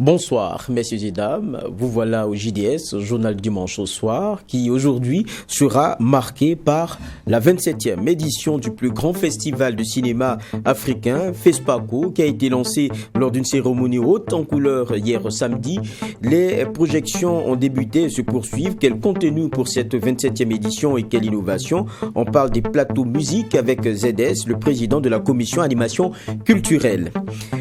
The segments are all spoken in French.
Bonsoir, messieurs et dames. Vous voilà au JDS, Journal Dimanche au soir, qui aujourd'hui sera marqué par la 27e édition du plus grand festival de cinéma africain, FESPACO, qui a été lancé lors d'une cérémonie haute en couleur hier samedi. Les projections ont débuté et se poursuivent. Quel contenu pour cette 27e édition et quelle innovation? On parle des plateaux musique avec ZS, le président de la commission animation culturelle.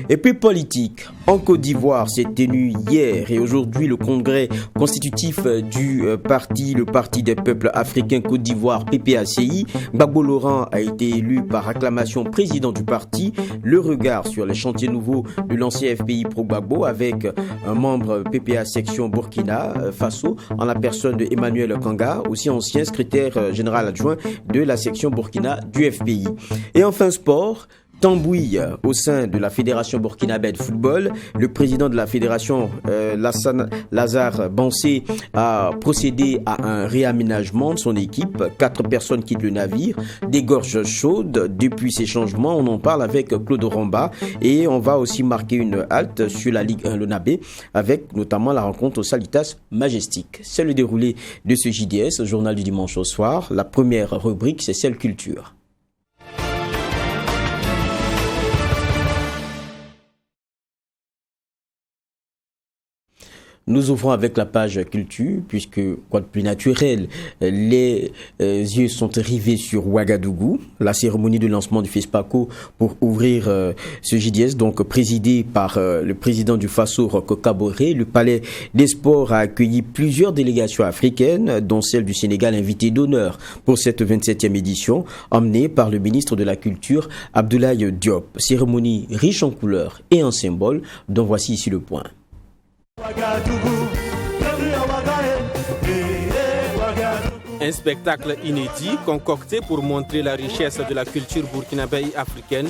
Et puis politique. En Côte d'Ivoire, s'est tenu hier et aujourd'hui le congrès constitutif du parti, le Parti des peuples africains Côte d'Ivoire, PPACI. Gbagbo Laurent a été élu par acclamation président du parti. Le regard sur les chantiers nouveaux de l'ancien FPI pro-Gbagbo avec un membre PPA section Burkina Faso en la personne de Emmanuel Kanga, aussi ancien secrétaire général adjoint de la section Burkina du FPI. Et enfin sport. Tambouille au sein de la Fédération burkinabé de football. Le président de la fédération, Lassana Lazare Bansé, a procédé à un réaménagement de son équipe. 4 personnes quittent le navire. Des gorges chaudes depuis ces changements. On en parle avec Claude Ramba. Et on va aussi marquer une halte sur la Ligue 1 Lonabé avec notamment la rencontre au Salitas Majestic. C'est le déroulé de ce JDS, journal du dimanche au soir. La première rubrique, c'est celle culture. Nous ouvrons avec la page culture, puisque, quoi de plus naturel, les yeux sont rivés sur Ouagadougou, la cérémonie de lancement du FESPACO pour ouvrir ce JDS, donc présidé par le président du Faso, Roch Kaboré. Le Palais des Sports a accueilli plusieurs délégations africaines, dont celle du Sénégal, invitée d'honneur pour cette 27e édition, emmenée par le ministre de la Culture, Abdoulaye Diop. Cérémonie riche en couleurs et en symboles, dont voici ici le point. Un spectacle inédit concocté pour montrer la richesse de la culture burkinabé africaine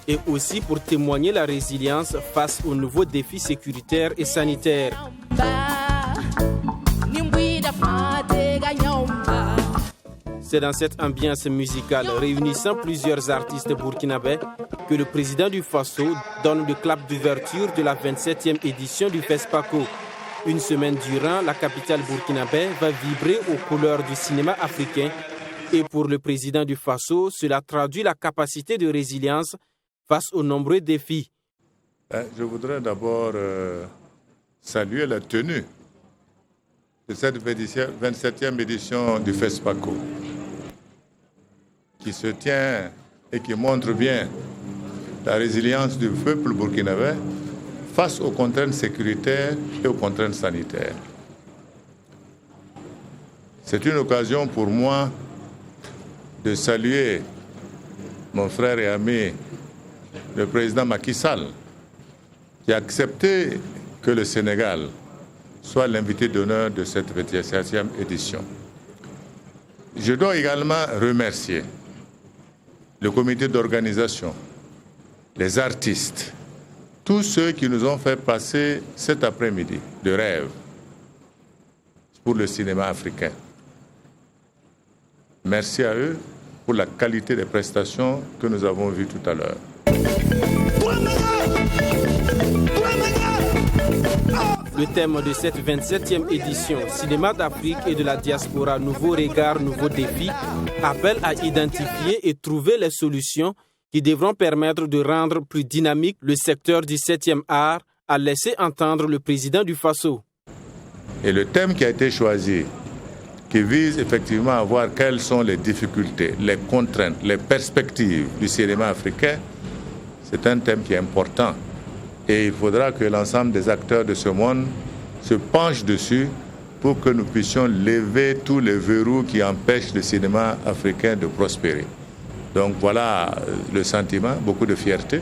et aussi pour témoigner la résilience face aux nouveaux défis sécuritaires et sanitaires. C'est dans cette ambiance musicale réunissant plusieurs artistes burkinabés que le président du Faso donne le clap d'ouverture de la 27e édition du FESPACO. Une semaine durant, la capitale burkinabé va vibrer aux couleurs du cinéma africain. Et pour le président du Faso, cela traduit la capacité de résilience face aux nombreux défis. Je voudrais d'abord saluer la tenue de cette 27e édition du FESPACO, qui se tient et qui montre bien la résilience du peuple burkinabé face aux contraintes sécuritaires et aux contraintes sanitaires. C'est une occasion pour moi de saluer mon frère et ami, le président Macky Sall, qui a accepté que le Sénégal soit l'invité d'honneur de cette 27e édition. Je dois également remercier le comité d'organisation, les artistes, tous ceux qui nous ont fait passer cet après-midi de rêve pour le cinéma africain. Merci à eux pour la qualité des prestations que nous avons vues tout à l'heure. Le thème de cette 27e édition, Cinéma d'Afrique et de la diaspora, nouveaux regards, nouveaux défis, appelle à identifier et trouver les solutions qui devront permettre de rendre plus dynamique le secteur du 7e art, a laissé entendre le président du Faso. Et le thème qui a été choisi, qui vise effectivement à voir quelles sont les difficultés, les contraintes, les perspectives du cinéma africain, c'est un thème qui est important. Et il faudra que l'ensemble des acteurs de ce monde se penchent dessus pour que nous puissions lever tous les verrous qui empêchent le cinéma africain de prospérer. Donc voilà le sentiment, beaucoup de fierté.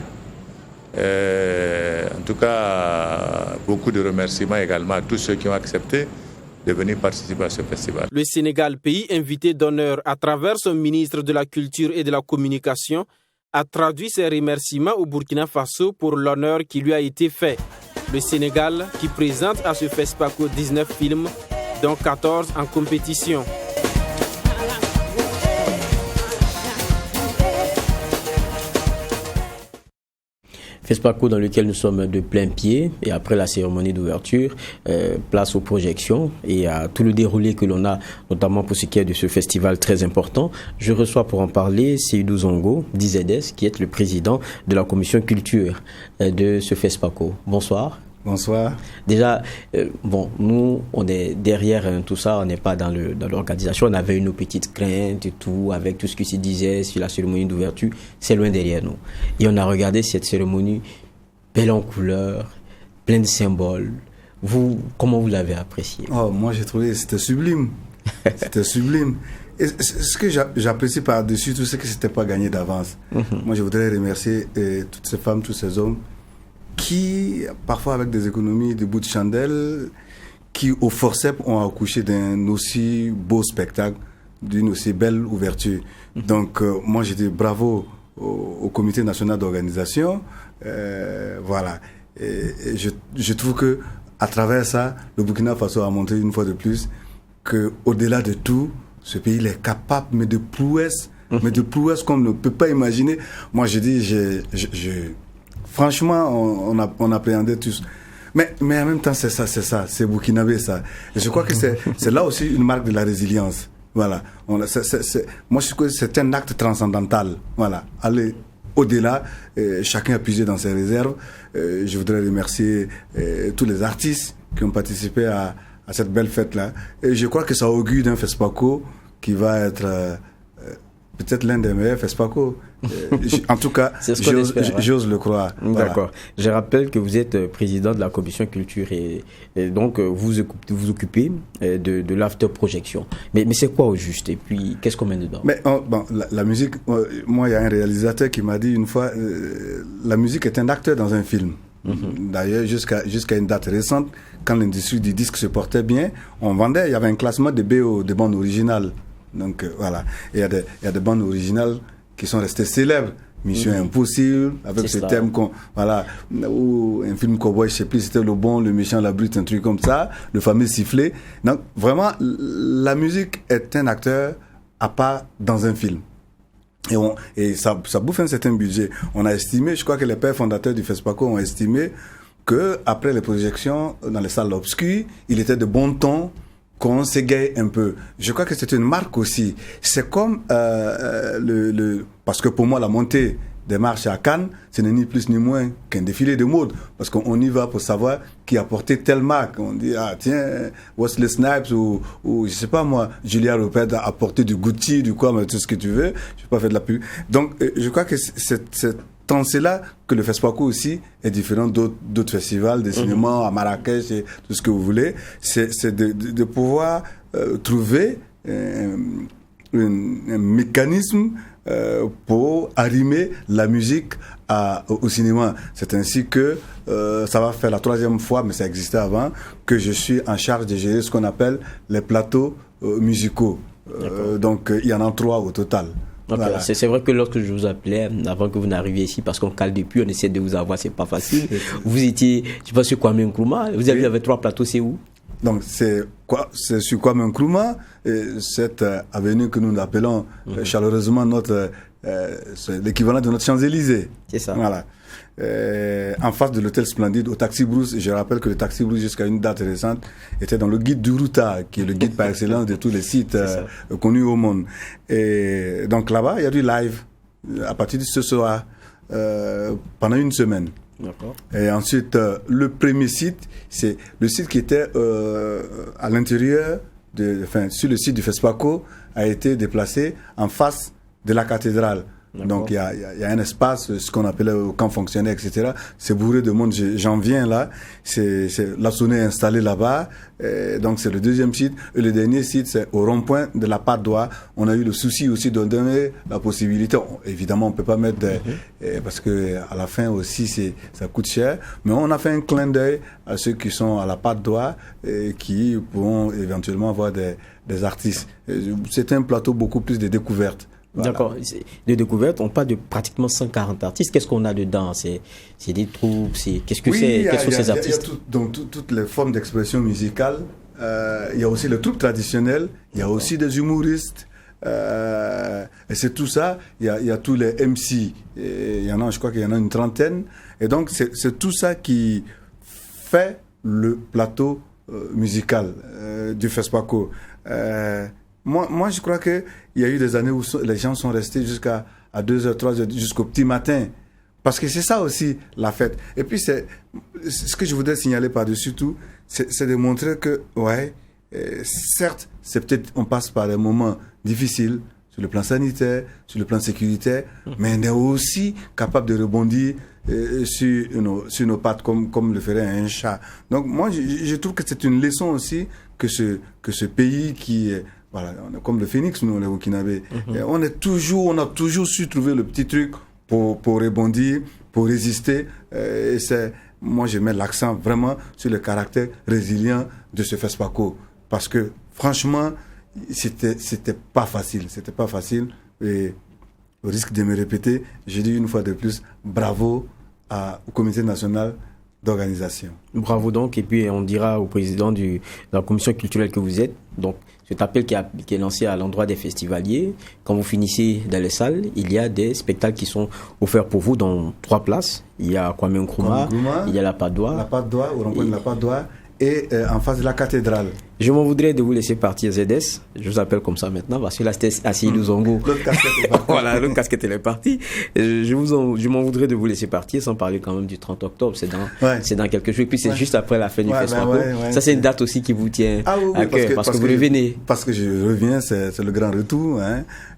En tout cas, beaucoup de remerciements également à tous ceux qui ont accepté de venir participer à ce festival. Le Sénégal, pays invité d'honneur à travers son ministre de la Culture et de la Communication, a traduit ses remerciements au Burkina Faso pour l'honneur qui lui a été fait. Le Sénégal, qui présente à ce FESPACO 19 films, dont 14 en compétition. FESPACO dans lequel nous sommes de plein pied, et après la cérémonie d'ouverture, place aux projections et à tout le déroulé que l'on a, notamment pour ce qui est de ce festival très important. Je reçois pour en parler Seydou Zongo d'IZS, qui est le président de la commission culture de ce FESPACO. Bonsoir. Bonsoir. Déjà, nous, on est derrière tout ça, on n'est pas dans l'organisation. On avait nos petites craintes et tout, avec tout ce qui se disait sur la cérémonie d'ouverture. C'est loin derrière nous. Et on a regardé cette cérémonie belle en couleurs, pleine de symboles. Vous, comment vous l'avez apprécié? Oh, moi, j'ai trouvé que c'était sublime. C'était sublime. Et ce que j'apprécie par-dessus tout, c'est que c'était pas gagné d'avance. Moi, je voudrais remercier toutes ces femmes, tous ces hommes qui, parfois avec des économies de bout de chandelle, qui au forceps ont accouché d'un aussi beau spectacle, d'une aussi belle ouverture. Donc, moi, je dis bravo au Comité national d'organisation. Voilà. Et je trouve que à travers ça, le Burkina Faso a montré une fois de plus que, au-delà de tout, ce pays il est capable, mais de prouesses qu'on ne peut pas imaginer. Moi, je dis, franchement, on appréhendait tous. Mais en même temps, c'est ça, c'est burkinabé, ça. Et je crois que c'est là aussi une marque de la résilience. Voilà. Moi, je crois que c'est un acte transcendantal. Voilà. Aller au-delà, chacun a puisé dans ses réserves. Je voudrais remercier tous les artistes qui ont participé à cette belle fête-là. Et je crois que ça augure d'un FESPACO qui va être peut-être l'un des meilleurs FESPACO. En tout cas, j'ose le croire. Voilà. D'accord. Je rappelle que vous êtes président de la commission culture et donc vous occupez de l'after-projection. Mais c'est quoi au juste? Et puis, qu'est-ce qu'on met dedans? Mais la musique, moi, il y a un réalisateur qui m'a dit une fois, la musique est un acteur dans un film. D'ailleurs, jusqu'à une date récente, quand l'industrie du disque se portait bien, on vendait, il y avait un classement de BO, de bandes originales. Donc voilà, et il y a des bandes originales qui sont restées célèbres. Mission Impossible, avec ce thème ou un film cowboy, je sais plus, c'était le bon, le méchant, la brute, un truc comme ça, le fameux sifflet. Donc vraiment, la musique est un acteur à part dans un film. Et ça bouffe un certain budget. On a estimé, je crois que les pères fondateurs du FESPACO ont estimé que après les projections dans les salles obscures, il était de bon ton qu'on s'égaye un peu. Je crois que c'est une marque aussi. C'est comme parce que pour moi, la montée des marches à Cannes, ce n'est ni plus ni moins qu'un défilé de mode. Parce qu'on y va pour savoir qui a porté telle marque. On dit, tiens, Wesley Snipes ou je sais pas moi, Julia Roberts a porté du Gucci, du quoi, mais tout ce que tu veux. Je vais pas faire de la pub. Donc, je crois que c'est là que le FESPACO aussi est différent d'autres festivals de cinéma à Marrakech et tout ce que vous voulez. C'est de pouvoir trouver un mécanisme pour arrimer la musique au cinéma. C'est ainsi que ça va faire la 3e fois, mais ça existait avant, que je suis en charge de gérer ce qu'on appelle les plateaux musicaux. Donc il y en a 3 au total. Okay. Voilà. C'est vrai que lorsque je vous appelais, avant que vous n'arriviez ici, parce qu'on cale depuis, on essaie de vous avoir, c'est pas facile. Vous étiez, je pense, sur Kwame Nkrumah. Vous avez vu avec 3 plateaux, c'est où? Donc, c'est sur Kwame Nkrumah, cette avenue que nous appelons chaleureusement c'est l'équivalent de notre Champs-Élysées. C'est ça. Voilà. En face de l'hôtel Splendide, au Taxi Brousse. Je rappelle que le Taxi Brousse, jusqu'à une date récente, était dans le guide du Ruta, qui est le guide par excellence de tous les sites connus au monde. Et donc là-bas, il y a du live à partir de ce soir, pendant une semaine. D'accord. Et ensuite, le premier site, c'est le site qui était à l'intérieur, sur le site du FESPACO, a été déplacé en face de la cathédrale. Donc il y a un espace, ce qu'on appelait au camp fonctionnaire, etc. C'est bourré de monde. J'en viens là. La sonnerie est installée là-bas. Donc c'est le 2e site. Et le dernier site, c'est au rond-point de la Patte d'Oie. On a eu le souci aussi de donner la possibilité. Évidemment, on peut pas mettre parce que à la fin aussi, ça coûte cher. Mais on a fait un clin d'œil à ceux qui sont à la Patte d'Oie et qui pourront éventuellement avoir des artistes. C'est un plateau beaucoup plus de découvertes. Voilà. D'accord. De découverte, on parle de pratiquement 140 artistes. Qu'est-ce qu'on a dedans? C'est des troupes, qu'est-ce que c'est? Quels sont ces artistes? Il y a toutes les formes d'expression musicale. Il y a aussi les troupes traditionnelles. Il y a aussi des humoristes. Et c'est tout ça. Il y a tous les MC. Je crois qu'il y en a une trentaine. Et donc, c'est tout ça qui fait le plateau musical du FESPACO. Moi, je crois qu'il y a eu des années où les gens sont restés jusqu'à 2h, 3h, jusqu'au petit matin. Parce que c'est ça aussi, la fête. Et puis, ce que je voudrais signaler par-dessus tout, c'est de montrer que, certes, on passe par des moments difficiles, sur le plan sanitaire, sur le plan sécuritaire, mais on est aussi capable de rebondir sur nos pattes comme le ferait un chat. Donc moi, je trouve que c'est une leçon aussi que ce pays qui est, voilà, on est comme le phénix, nous, les Burkinabés. On a toujours su trouver le petit truc pour rebondir, pour résister. Moi, je mets l'accent vraiment sur le caractère résilient de ce FESPACO. Parce que, franchement, c'était pas facile. C'était pas facile. Et au risque de me répéter, je dis une fois de plus, bravo au comité national d'organisation. Bravo donc. Et puis, on dira au président de la commission culturelle que vous êtes, donc, cet appel qui est lancé à l'endroit des festivaliers. Quand vous finissez dans les salles, il y a des spectacles qui sont offerts pour vous dans 3 places. Il y a Kwame Nkrumah, il y a la Patte d'Oie. Au rond-point de la Patte d'Oie. Et en face de la cathédrale. Je m'en voudrais de vous laisser partir, ZS. Je vous appelle comme ça maintenant parce que là c'était Asseyilou Zongo. L'autre casquette est partie. Voilà, l'autre casquette elle est partie. Je m'en voudrais de vous laisser partir sans parler quand même du 30 octobre. C'est dans quelques jours. Et puis c'est juste après la fin du FESPACO. Ça c'est une date aussi qui vous tient à cœur parce que vous revenez. Parce que je reviens, c'est le grand retour.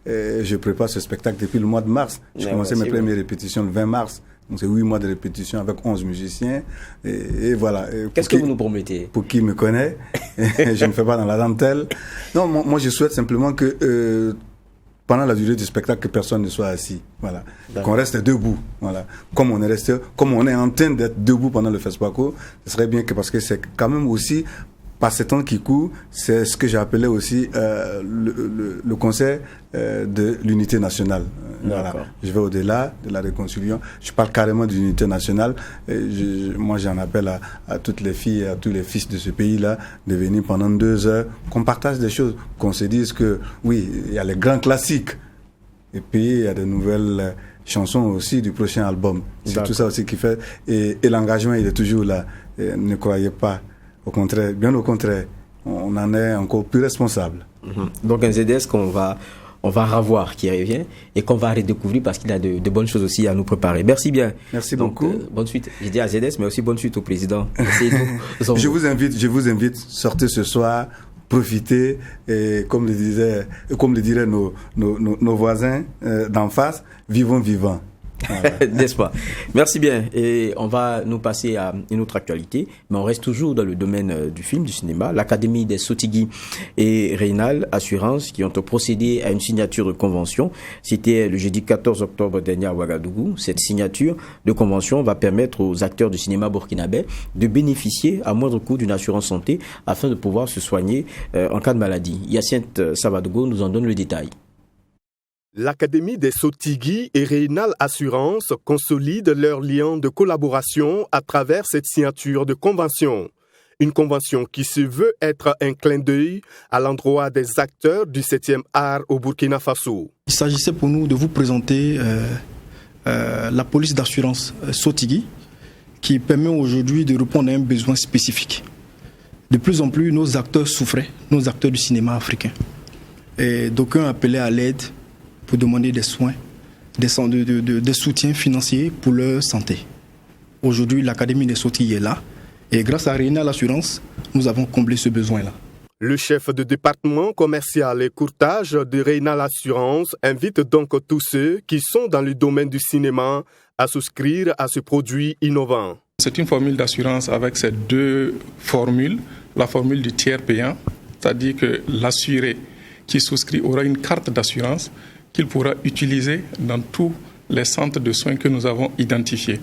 Et je prépare ce spectacle depuis le mois de mars. J'ai commencé mes premières répétitions le 20 mars. Donc c'est 8 mois de répétition avec 11 musiciens. Et voilà. Qu'est-ce que vous nous promettez? Pour qui me connaît, je ne fais pas dans la dentelle. Non, moi je souhaite simplement que pendant la durée du spectacle, que personne ne soit assis. Voilà. Qu'on reste debout. Voilà. Comme on est en train d'être debout pendant le FESPACO, ce serait bien que, parce que c'est quand même aussi, par ces temps qui courent, c'est ce que j'ai appelé aussi le concert de l'unité nationale. Voilà. Je vais au-delà de la réconciliation. Je parle carrément d'unité nationale. Moi, j'en appelle à toutes les filles et à tous les fils de ce pays-là de venir pendant 2 heures, qu'on partage des choses, qu'on se dise que, oui, il y a les grands classiques. Et puis, il y a de nouvelles chansons aussi du prochain album. C'est tout ça aussi qui fait. Et l'engagement, il est toujours là. Et ne croyez pas. Au contraire, bien au contraire, on en est encore plus responsable. Donc un ZS qu'on va revoir, qui revient et qu'on va redécouvrir parce qu'il a de bonnes choses aussi à nous préparer. Merci bien. Merci beaucoup. Bonne suite. J'ai dit à ZS, mais aussi bonne suite au président. Je vous invite, sortez ce soir, profitez, et comme le diraient nos voisins d'en face, vivons vivants. Voilà. N'est-ce pas? Merci bien. Et on va nous passer à une autre actualité, mais on reste toujours dans le domaine du film, du cinéma. L'Académie des Sotigui et Reynal Assurance qui ont procédé à une signature de convention. C'était le jeudi 14 octobre dernier à Ouagadougou. Cette signature de convention va permettre aux acteurs du cinéma burkinabé de bénéficier à moindre coût d'une assurance santé afin de pouvoir se soigner en cas de maladie. Hyacinthe Savadogo nous en donne le détail. L'Académie des Sotigui et Reynal Assurance consolide leur lien de collaboration à travers cette signature de convention. Une convention qui se veut être un clin d'œil à l'endroit des acteurs du 7e art au Burkina Faso. Il s'agissait pour nous de vous présenter la police d'assurance Sotigui qui permet aujourd'hui de répondre à un besoin spécifique. De plus en plus, nos acteurs souffraient, nos acteurs du cinéma africain. Et d'aucuns appelaient à l'aide pour demander des soins, des soutiens financiers pour leur santé. Aujourd'hui, l'Académie des Sotigui est là et grâce à Reynal Assurance, nous avons comblé ce besoin-là. Le chef de département commercial et courtage de Reynal Assurance invite donc tous ceux qui sont dans le domaine du cinéma à souscrire à ce produit innovant. C'est une formule d'assurance avec ces 2 formules. La formule du tiers payant, c'est-à-dire que l'assuré qui souscrit aura une carte d'assurance qu'il pourra utiliser dans tous les centres de soins que nous avons identifiés.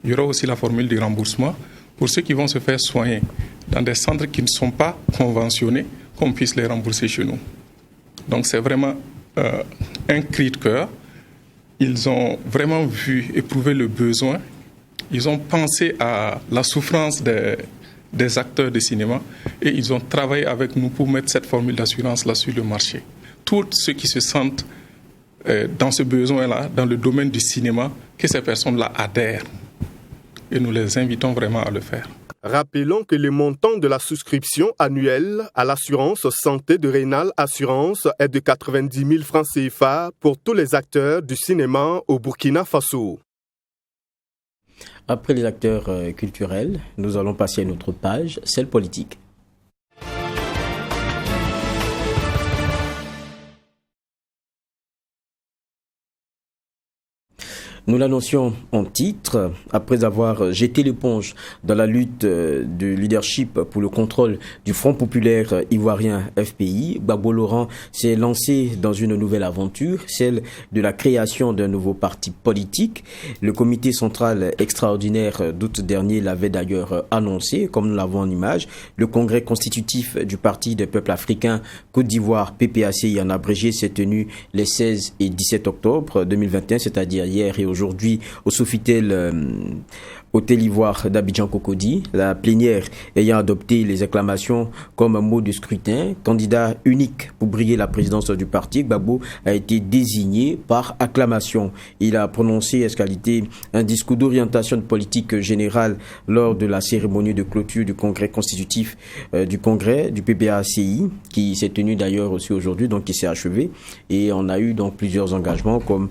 Il y aura aussi la formule du remboursement pour ceux qui vont se faire soigner dans des centres qui ne sont pas conventionnés, qu'on puisse les rembourser chez nous. Donc c'est vraiment un cri de cœur. Ils ont vraiment éprouvé le besoin. Ils ont pensé à la souffrance des acteurs de cinéma et ils ont travaillé avec nous pour mettre cette formule d'assurance là sur le marché. tous ceux qui se sentent dans ce besoin-là, dans le domaine du cinéma, que ces personnes-là adhèrent. Et nous les invitons vraiment à le faire. Rappelons que le montant de la souscription annuelle à l'assurance santé de Rénal Assurance est de 90 000 francs CFA pour tous les acteurs du cinéma au Burkina Faso. Après les acteurs culturels, nous allons passer à une autre page, celle politique. Nous l'annoncions en titre, après avoir jeté l'éponge dans la lutte de leadership pour le contrôle du Front populaire ivoirien FPI, Gbagbo Laurent s'est lancé dans une nouvelle aventure, celle de la création d'un nouveau parti politique. Le comité central extraordinaire d'août dernier l'avait d'ailleurs annoncé, comme nous l'avons en image. Le congrès constitutif du Parti des peuples africains Côte d'Ivoire, PPACI en abrégé, s'est tenu les 16 et 17 octobre 2021, c'est-à-dire hier et aujourd'hui au Sofitel Hôtel Ivoire d'Abidjan-Cocody, la plénière ayant adopté les acclamations comme un mot de scrutin. Candidat unique pour briguer la présidence du parti, Gbagbo a été désigné par acclamation. Il a prononcé en qualité un discours d'orientation de politique générale lors de la cérémonie de clôture du congrès constitutif du congrès du PPACI, qui s'est tenu d'ailleurs aussi aujourd'hui, donc qui s'est achevé. Et on a eu donc plusieurs engagements comme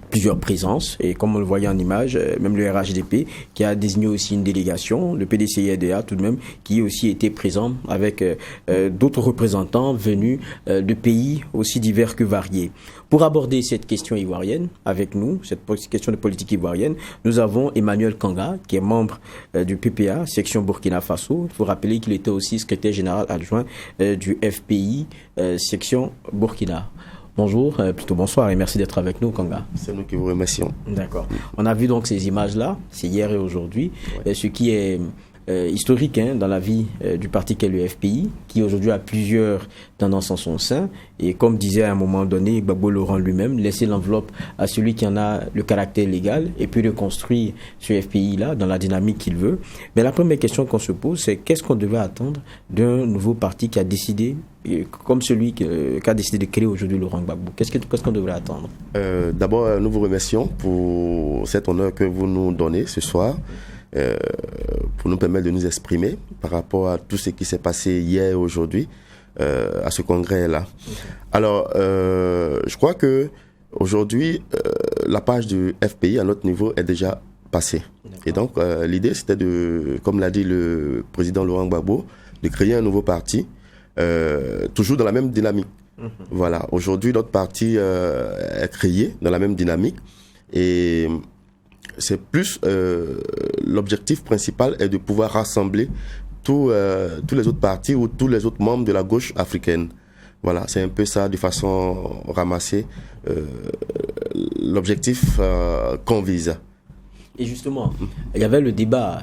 plusieurs présences. Et comme on le voyait en image, même le RHDP qui a désigné aussi une délégation, le PDCIDA tout de même, qui aussi était présent avec d'autres représentants venus de pays aussi divers que variés. Pour aborder cette question ivoirienne avec nous, cette question de politique ivoirienne, nous avons Emmanuel Kanga, qui est membre du PPA, section Burkina Faso. Il faut rappeler qu'il était aussi secrétaire général adjoint du FPI, section Burkina. Bonjour, plutôt bonsoir et merci d'être avec nous, Kanga. C'est nous qui vous remercions. D'accord. On a vu donc ces images-là, c'est hier et aujourd'hui, ce qui est historique dans la vie du parti qu'est le FPI, qui aujourd'hui a plusieurs tendances en son sein. Et comme disait à un moment donné Gbagbo Laurent lui-même, laisser l'enveloppe à celui qui en a le caractère légal et puis reconstruire ce FPI-là dans la dynamique qu'il veut. Mais la première question qu'on se pose, c'est qu'est-ce qu'on devait attendre d'un nouveau parti qui a décidé, comme celui qui a décidé de créer aujourd'hui Laurent Gbagbo? Qu'est-ce qu'on devrait attendre? D'abord, nous vous remercions pour cet honneur que vous nous donnez ce soir. Pour nous permettre de nous exprimer par rapport à tout ce qui s'est passé hier et aujourd'hui à ce congrès-là. Alors, je crois que aujourd'hui, la page du FPI à notre niveau est déjà passée. Et donc, l'idée, c'était de, comme l'a dit le président Laurent Gbagbo, de créer un nouveau parti, toujours dans la même dynamique. Voilà. Aujourd'hui, notre parti est créé dans la même dynamique et c'est plus l'objectif principal est de pouvoir rassembler tous les autres partis ou tous les autres membres de la gauche africaine. Voilà, c'est un peu ça, de façon ramassée, l'objectif qu'on vise. Et justement, il y avait le débat,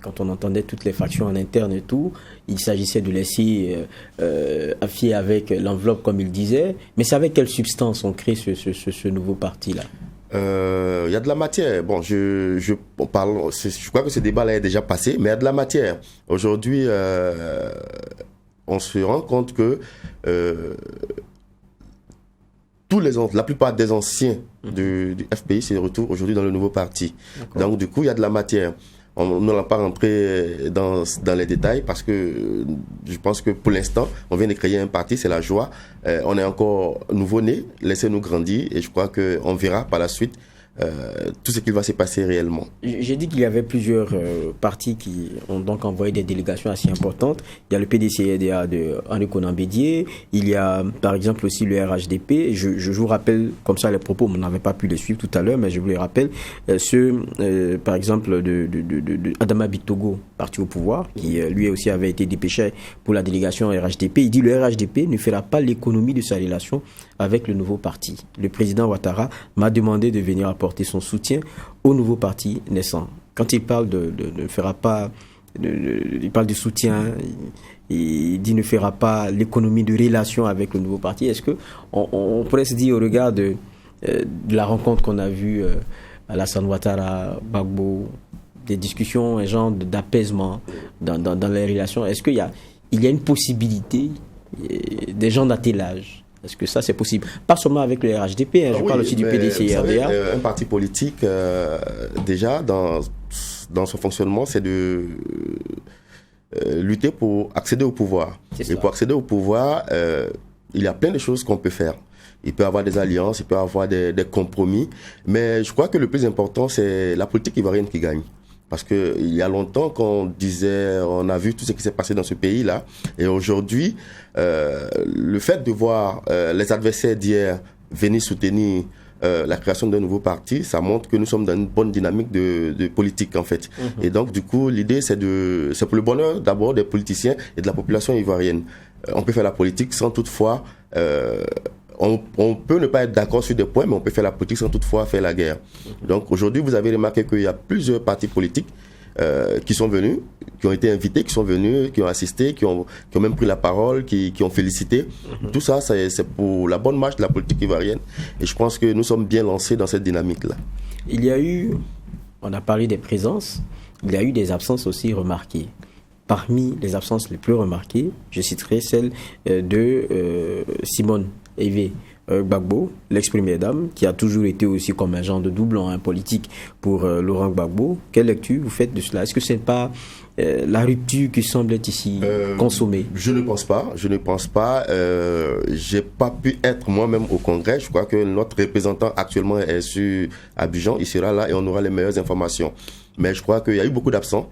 quand on entendait toutes les factions en interne et tout, il s'agissait de laisser affier avec l'enveloppe, comme il disait, mais c'est avec quelle substance on crée ce nouveau parti-là? Il y a de la matière. Bon, je crois que ce débat-là est déjà passé, mais il y a de la matière. Aujourd'hui, on se rend compte que la plupart des anciens du FPI se retrouvent aujourd'hui dans le nouveau parti. Donc, du coup, il y a de la matière. On ne va pas rentrer dans les détails parce que je pense que pour l'instant, on vient de créer un parti, c'est la joie. On est encore nouveau-né, laissez-nous grandir et je crois qu'on verra par la suite tout ce qui va se passer réellement. J'ai dit qu'il y avait plusieurs partis qui ont donc envoyé des délégations assez importantes. Il y a le PDCIDA de Henri Konan Bédié, il y a par exemple aussi le RHDP. Je vous rappelle comme ça les propos, on n'avait pas pu les suivre tout à l'heure, mais je vous les rappelle. Ceux par exemple de Adama Bitogo, parti au pouvoir, qui lui aussi avait été dépêché pour la délégation RHDP. Il dit le RHDP ne fera pas l'économie de sa relation avec le nouveau parti. Le président Ouattara m'a demandé de venir apporter son soutien au nouveau parti naissant. Quand il parle il parle du soutien, il dit ne fera pas l'économie de relation avec le nouveau parti. Est-ce que on pourrait se dire au regard de la rencontre qu'on a vue Alassane Ouattara, Gbagbo, des discussions, un genre d'apaisement dans les relations, est-ce qu'il y a une possibilité des gens d'attelage Est-ce que ça, c'est possible? Pas seulement avec le RHDP, je parle aussi du PDC et RDA. Un parti politique, déjà, dans son fonctionnement, c'est de lutter pour accéder au pouvoir. Et pour accéder au pouvoir, il y a plein de choses qu'on peut faire. Il peut y avoir des alliances, il peut y avoir des compromis. Mais je crois que le plus important, c'est la politique ivoirienne qui gagne. Parce que il y a longtemps qu'on disait, on a vu tout ce qui s'est passé dans ce pays-là. Et aujourd'hui, le fait de voir les adversaires d'hier venir soutenir la création d'un nouveau parti, ça montre que nous sommes dans une bonne dynamique de politique, en fait. Et donc, du coup, l'idée, c'est pour le bonheur d'abord des politiciens et de la population ivoirienne. On peut faire la politique sans toutefois... On peut ne pas être d'accord sur des points, mais on peut faire la politique sans toutefois faire la guerre. Donc aujourd'hui, vous avez remarqué qu'il y a plusieurs partis politiques qui sont venus, qui ont été invités, qui sont venus, qui ont assisté, qui ont même pris la parole, qui ont félicité. Tout ça, c'est pour la bonne marche de la politique ivoirienne. Et je pense que nous sommes bien lancés dans cette dynamique-là. Il y a eu, on a parlé des présences, il y a eu des absences aussi remarquées. Parmi les absences les plus remarquées, je citerai celle de Simone Evé Gbagbo, l'ex-première dame, qui a toujours été aussi comme un genre de doublon politique pour Laurent Gbagbo. Quelle lecture vous faites de cela? Est-ce que ce n'est pas la rupture qui semble être ici consommée? Je ne pense pas. J'ai pas pu être moi-même au Congrès. Je crois que notre représentant actuellement est sur Abidjan. Il sera là et on aura les meilleures informations. Mais je crois qu'il y a eu beaucoup d'absents.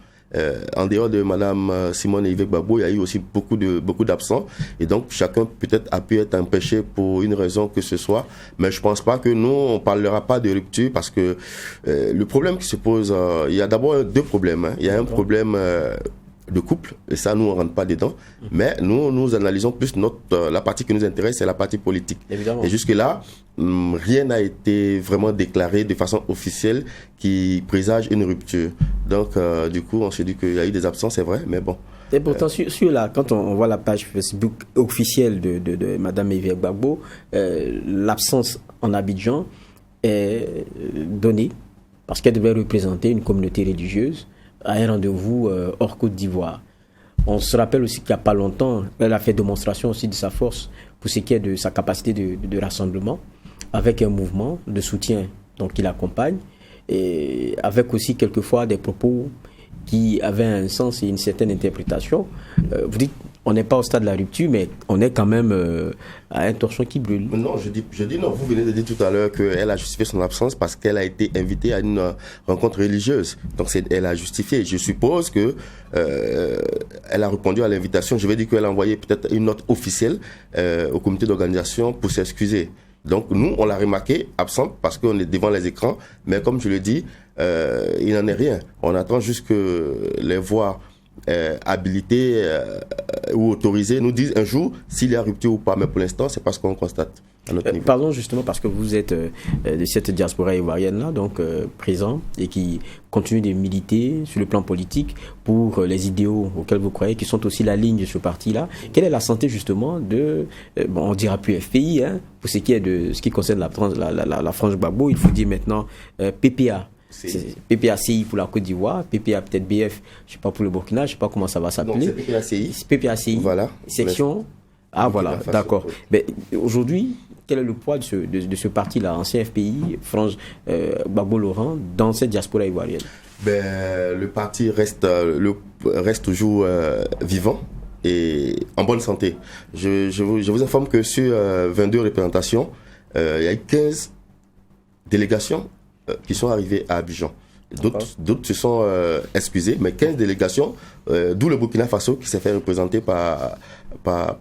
En dehors de Madame Simone Evé Gbagbo, il y a eu aussi beaucoup d'absents. Et donc, chacun peut-être a pu être empêché pour une raison que ce soit. Mais je pense pas que nous, on parlera pas de rupture parce que le problème qui se pose, il y a d'abord deux problèmes. Il y a un problème de couple, et ça, nous, on rentre pas dedans. Mais nous analysons plus la partie qui nous intéresse, c'est la partie politique. Évidemment. Et jusque-là, rien n'a été vraiment déclaré de façon officielle qui présage une rupture. Donc, du coup, on s'est dit qu'il y a eu des absences, c'est vrai, mais bon. Et pourtant, quand on voit la page Facebook officielle de Madame Evé Gbagbo, l'absence en Abidjan est donnée parce qu'elle devait représenter une communauté religieuse à un rendez-vous hors Côte d'Ivoire. On se rappelle aussi qu'il n'y a pas longtemps, elle a fait démonstration aussi de sa force pour ce qui est de sa capacité de rassemblement, avec un mouvement de soutien donc, qui l'accompagne, et avec aussi quelquefois des propos qui avaient un sens et une certaine interprétation. Vous dites, on n'est pas au stade de la rupture, mais on est quand même à un torchon qui brûle. Non, je dis non. Vous venez de dire tout à l'heure qu'elle a justifié son absence parce qu'elle a été invitée à une rencontre religieuse. Donc, elle a justifié. Je suppose que elle a répondu à l'invitation. Je vais dire qu'elle a envoyé peut-être une note officielle au comité d'organisation pour s'excuser. Donc, nous, on l'a remarqué absente parce qu'on est devant les écrans. Mais comme je le dis, il n'en est rien. On attend juste que les voix habilités ou autorisés nous disent un jour s'il y a rupture ou pas. Mais pour l'instant, c'est pas ce qu'on constate à notre niveau. Pardon, justement, parce que vous êtes de cette diaspora ivoirienne-là, donc présent, et qui continue de militer sur le plan politique pour les idéaux auxquels vous croyez, qui sont aussi la ligne de ce parti-là. Quelle est la santé, justement, on dira plus FPI, pour ce qui concerne la frange Gbagbo, il faut dire maintenant PPA. PPACI pour la Côte d'Ivoire, PPA peut-être BF, je ne sais pas pour le Burkina, je ne sais pas comment ça va s'appeler. Donc c'est PPACI. PPACI, voilà. section. Ah voilà, d'accord. Mais aujourd'hui, quel est le poids de ce parti-là, ancien FPI, frange Gbagbo Laurent, dans cette diaspora ivoirienne? Le parti reste toujours vivant et en bonne santé. Je vous informe que sur 22 représentations, il y a eu 15 délégations qui sont arrivés à Abidjan. D'autres se sont excusés, mais 15 délégations, d'où le Burkina Faso qui s'est fait représenter par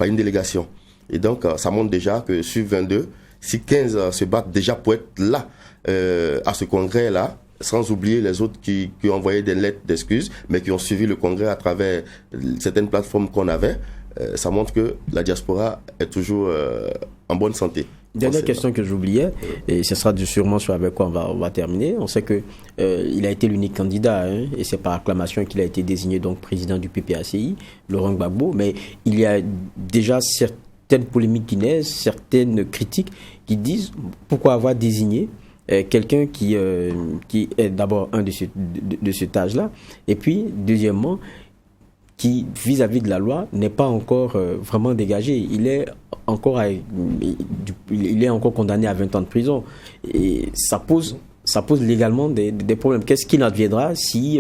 une délégation. Et donc, ça montre déjà que sur 22, si 15 se battent déjà pour être là, à ce congrès-là, sans oublier les autres qui ont envoyé des lettres d'excuses, mais qui ont suivi le congrès à travers certaines plateformes qu'on avait, ça montre que la diaspora est toujours en bonne santé. Dernière question que j'oubliais, et ce sera sûrement avec quoi on va terminer. On sait que il a été l'unique candidat, et c'est par acclamation qu'il a été désigné donc président du PPACI, Laurent Gbagbo. Mais il y a déjà certaines polémiques qui naissent, certaines critiques qui disent pourquoi avoir désigné quelqu'un qui est d'abord un de cet âge-là, et puis deuxièmement, qui, vis-à-vis de la loi, n'est pas encore vraiment dégagé. Il est encore condamné à 20 ans de prison. Et ça pose légalement des problèmes. Qu'est-ce qui adviendra si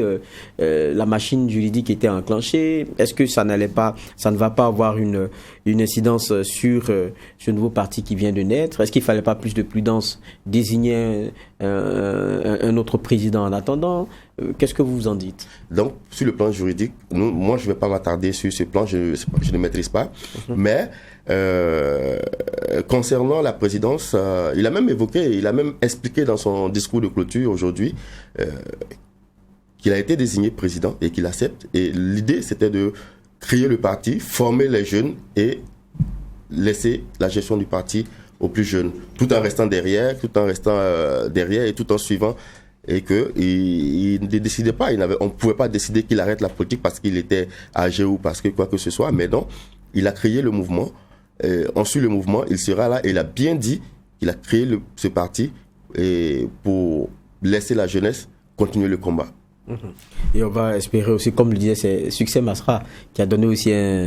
la machine juridique était enclenchée? Est-ce que ça ne va pas avoir une incidence sur ce nouveau parti qui vient de naître? Est-ce qu'il ne fallait pas plus de prudence, désigner un autre président en attendant? Qu'est-ce que vous en dites? Donc, sur le plan juridique, moi, je ne vais pas m'attarder sur ce plan, je ne maîtrise pas. Mais concernant la présidence, il a même expliqué dans son discours de clôture aujourd'hui qu'il a été désigné président et qu'il accepte. Et l'idée, c'était de créer le parti, former les jeunes et laisser la gestion du parti aux plus jeunes, tout en restant derrière et tout en suivant. Et qu'il ne décidait pas, on ne pouvait pas décider qu'il arrête la politique parce qu'il était âgé ou parce que quoi que ce soit, mais non, il a créé le mouvement. Ensuite, le mouvement, il sera là et il a bien dit qu'il a créé ce parti pour laisser la jeunesse continuer le combat. Et on va espérer aussi, comme le disait, c'est Succès Masra qui a donné aussi un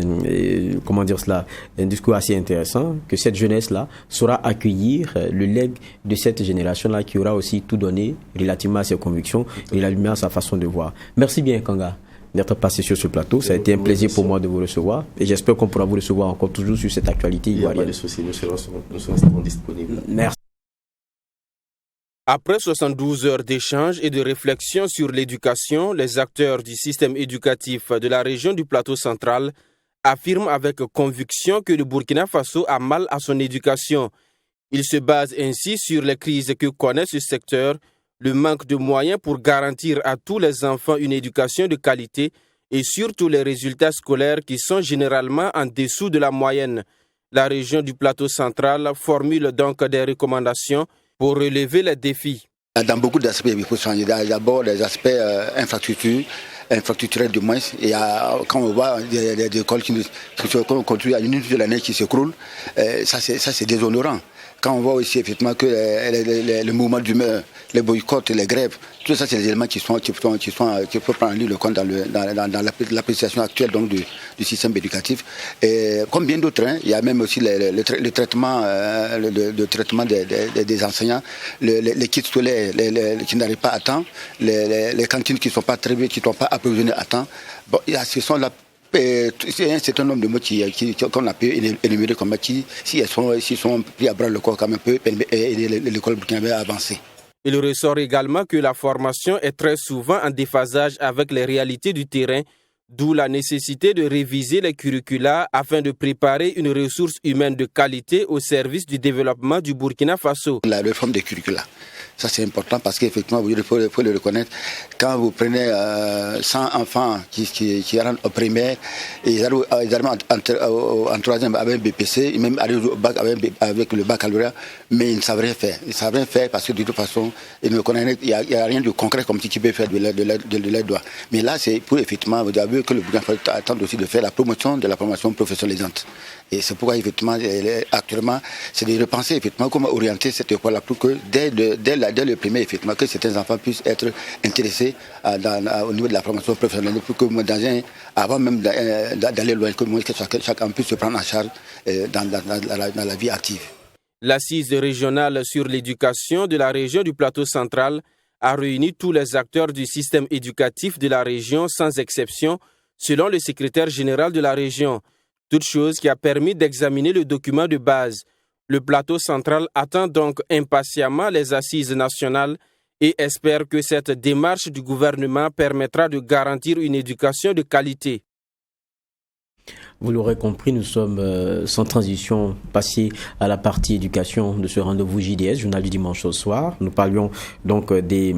discours assez intéressant, que cette jeunesse-là saura accueillir le legs de cette génération-là qui aura aussi tout donné relativement à ses convictions et la lumière à sa façon de voir. Merci bien, Kanga, d'être passé sur ce plateau. Ça a été un plaisir pour moi de vous recevoir et j'espère qu'on pourra vous recevoir encore toujours sur cette actualité ivoirienne. Il n'y a pas de souci, nous serons disponibles. Merci. Après 72 heures d'échanges et de réflexion sur l'éducation, les acteurs du système éducatif de la région du Plateau central affirment avec conviction que le Burkina Faso a mal à son éducation. Ils se basent ainsi sur les crises que connaît ce secteur, le manque de moyens pour garantir à tous les enfants une éducation de qualité et surtout les résultats scolaires qui sont généralement en dessous de la moyenne. La région du Plateau central formule donc des recommandations pour relever les défis. Dans beaucoup d'aspects, il faut changer. D'abord, les aspects infrastructurels du moins. Et quand on voit des écoles qui sont construites à une de l'année qui s'écroulent, ça c'est déshonorant. Quand on voit aussi effectivement que le mouvement d'humeur, les boycotts, les grèves, tout ça c'est des éléments qu'il faut prendre en compte dans l'appréciation actuelle donc, du système éducatif. Et comme bien d'autres, il y a même aussi le traitement des enseignants, les kits scolaires qui n'arrivent pas à temps, les cantines qui ne sont pas très bien, qui ne sont pas approvisionnées à temps. Bon, ce sont là. C'est un certain nombre de mots qu'on a pu énumérer comme s'ils sont pris à bras le corps, quand même peut aider l'école burkinabé à avancer. Il ressort également que la formation est très souvent en déphasage avec les réalités du terrain, d'où la nécessité de réviser les curricula afin de préparer une ressource humaine de qualité au service du développement du Burkina Faso. La réforme des curricula. Ça, c'est important parce qu'effectivement, il faut le reconnaître. Quand vous prenez 100 enfants qui rentrent au primaire, et ils arrivent en troisième avec un BPC, ils même arrivent au bac avec le baccalauréat, mais ils ne savent rien faire. Ils ne savent rien faire parce que de toute façon, il n'y a rien de concret comme si tu peux faire de l'aide doigt. Mais là, c'est pour effectivement, vous avez vu que le Burkina Faso attend aussi de faire la promotion de la formation professionnalisante. Et c'est pourquoi, effectivement, actuellement, c'est de repenser, effectivement, comment orienter cette école-là pour que, dès le primaire, effectivement, que certains enfants puissent être intéressés au niveau de la formation professionnelle, pour que, avant même d'aller loin, que chacun puisse se prendre en charge dans la vie active. L'assise régionale sur l'éducation de la région du Plateau central a réuni tous les acteurs du système éducatif de la région sans exception, selon le secrétaire général de la région. Toute chose qui a permis d'examiner le document de base. Le Plateau central attend donc impatiemment les assises nationales et espère que cette démarche du gouvernement permettra de garantir une éducation de qualité. Vous l'aurez compris, nous sommes sans transition passés à la partie éducation de ce rendez-vous JDS, journal du dimanche au soir. Nous parlions donc des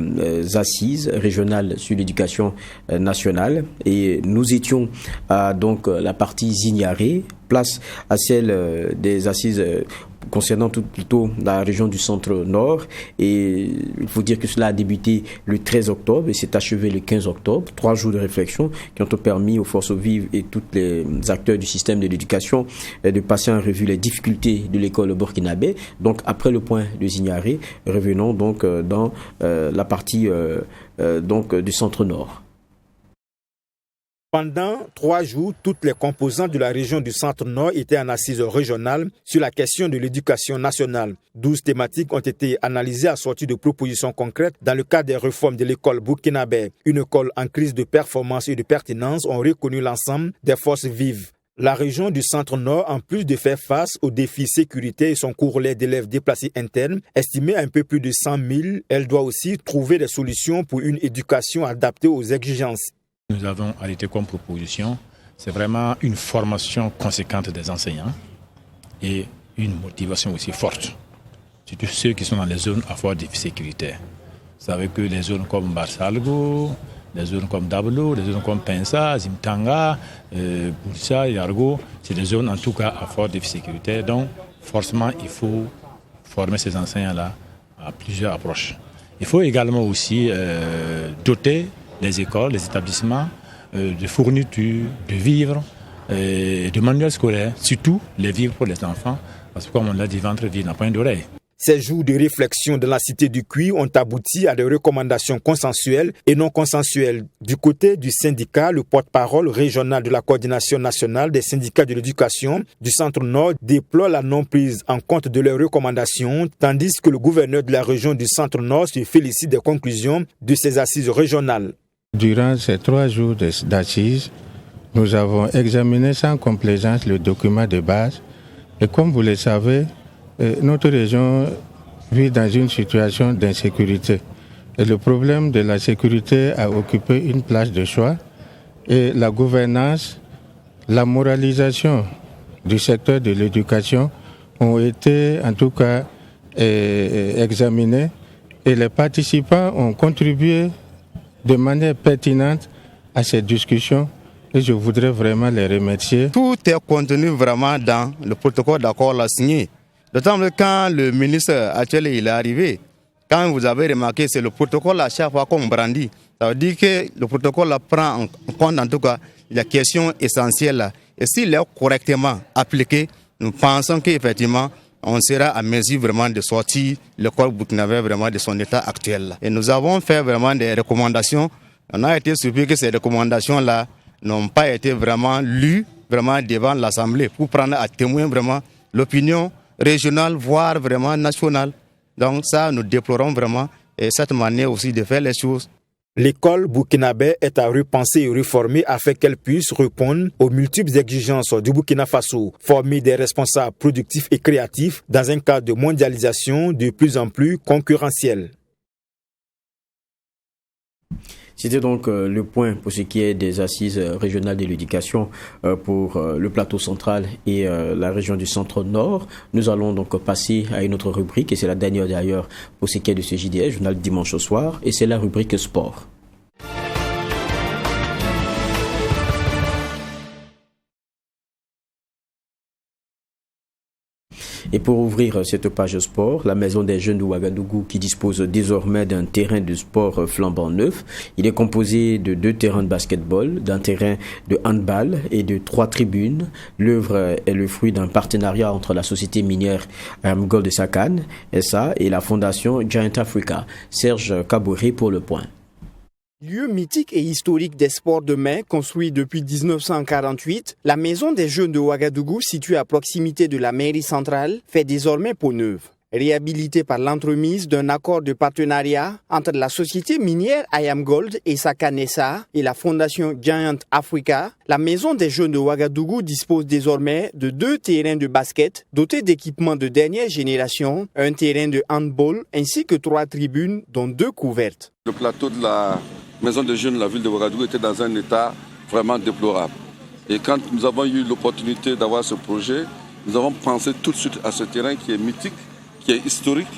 assises régionales sur l'éducation nationale et nous étions à donc la partie Zignaré, place à celle des assises concernant plutôt la région du centre-nord, et il faut dire que cela a débuté le 13 octobre et s'est achevé le 15 octobre. 3 jours de réflexion qui ont permis aux forces vives et tous les acteurs du système de l'éducation de passer en revue les difficultés de l'école burkinabé. Donc après le point de Zignaré, revenons donc dans la partie donc du centre-nord. Pendant 3 jours, toutes les composantes de la région du Centre-Nord étaient en assise régionale sur la question de l'éducation nationale. 12 thématiques ont été analysées assorties de propositions concrètes dans le cadre des réformes de l'école burkinabé. Une école en crise de performance et de pertinence ont reconnu l'ensemble des forces vives. La région du Centre-Nord, en plus de faire face aux défis sécuritaires et son courrier d'élèves déplacés internes, estimé à un peu plus de 100 000, elle doit aussi trouver des solutions pour une éducation adaptée aux exigences. Nous avons arrêté comme proposition, c'est vraiment une formation conséquente des enseignants et une motivation aussi forte, surtout ceux qui sont dans les zones à fort défi sécuritaire. Vous savez que les zones comme Barsalgo, les zones comme Dablo, les zones comme Pensa, Zimtanga, Boursa, Yargo, c'est des zones en tout cas à fort défi sécuritaire. Donc forcément, il faut former ces enseignants-là à plusieurs approches. Il faut également aussi doter les écoles, les établissements de fournitures, de vivres, de manuels scolaires, surtout les vivres pour les enfants, parce que comme on l'a dit, ventre vide n'a point d'oreille. Ces jours de réflexion dans la cité du Cuir ont abouti à des recommandations consensuelles et non consensuelles. Du côté du syndicat, le porte-parole régional de la coordination nationale des syndicats de l'éducation du Centre-Nord déplore la non-prise en compte de leurs recommandations, tandis que le gouverneur de la région du Centre-Nord se félicite des conclusions de ces assises régionales. Durant ces 3 jours d'assises, nous avons examiné sans complaisance le document de base et comme vous le savez, notre région vit dans une situation d'insécurité. Et le problème de la sécurité a occupé une place de choix et la gouvernance, la moralisation du secteur de l'éducation ont été en tout cas examinées et les participants ont contribué de manière pertinente à cette discussion et je voudrais vraiment les remercier. Tout est contenu vraiment dans le protocole d'accord signé. D'autant que quand le ministre actuel il est arrivé, quand vous avez remarqué, c'est le protocole à chaque fois qu'on brandit. Ça veut dire que le protocole prend en compte en tout cas la question essentielle. Et s'il est correctement appliqué, nous pensons qu'effectivement, on sera à mesure vraiment de sortir l'école burkinabé vraiment de son état actuel. Et nous avons fait vraiment des recommandations. On a été surpris que ces recommandations-là n'ont pas été vraiment lues vraiment devant l'Assemblée pour prendre à témoin vraiment l'opinion régionale, voire vraiment nationale. Donc ça, nous déplorons vraiment et cette manière aussi de faire les choses. L'école burkinabé est à repenser et réformer afin qu'elle puisse répondre aux multiples exigences du Burkina Faso, former des responsables productifs et créatifs dans un cadre de mondialisation de plus en plus concurrentiel. C'était donc le point pour ce qui est des assises régionales de l'éducation pour le plateau central et la région du centre-nord. Nous allons donc passer à une autre rubrique et c'est la dernière d'ailleurs pour ce qui est de ce JDS, journal dimanche au soir, et c'est la rubrique sport. Et pour ouvrir cette page sport, la maison des jeunes de Ouagadougou qui dispose désormais d'un terrain de sport flambant neuf. Il est composé de 2 terrains de basketball, d'un terrain de handball et de 3 tribunes. L'œuvre est le fruit d'un partenariat entre la société minière Gold de Sakane, SA, et la fondation Giant Africa. Serge Kabouré pour le point. Lieu mythique et historique des sports de main, construit depuis 1948, la maison des jeunes de Ouagadougou, située à proximité de la mairie centrale, fait désormais peau neuve. Réhabilitée par l'entremise d'un accord de partenariat entre la société minière IAM Gold et Sakane SA et la fondation Giant Africa, la maison des jeunes de Ouagadougou dispose désormais de 2 terrains de basket dotés d'équipements de dernière génération, un terrain de handball ainsi que 3 tribunes dont 2 couvertes. Le plateau de la maison des jeunes de la ville de Ouagadougou était dans un état vraiment déplorable. Et quand nous avons eu l'opportunité d'avoir ce projet, nous avons pensé tout de suite à ce terrain qui est mythique, qui est historique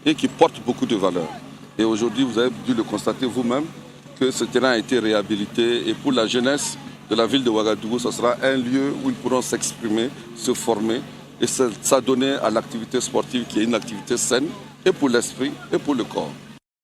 et qui porte beaucoup de valeur. Et aujourd'hui, vous avez dû le constater vous-même que ce terrain a été réhabilité et pour la jeunesse de la ville de Ouagadougou, ce sera un lieu où ils pourront s'exprimer, se former et s'adonner à l'activité sportive qui est une activité saine et pour l'esprit et pour le corps.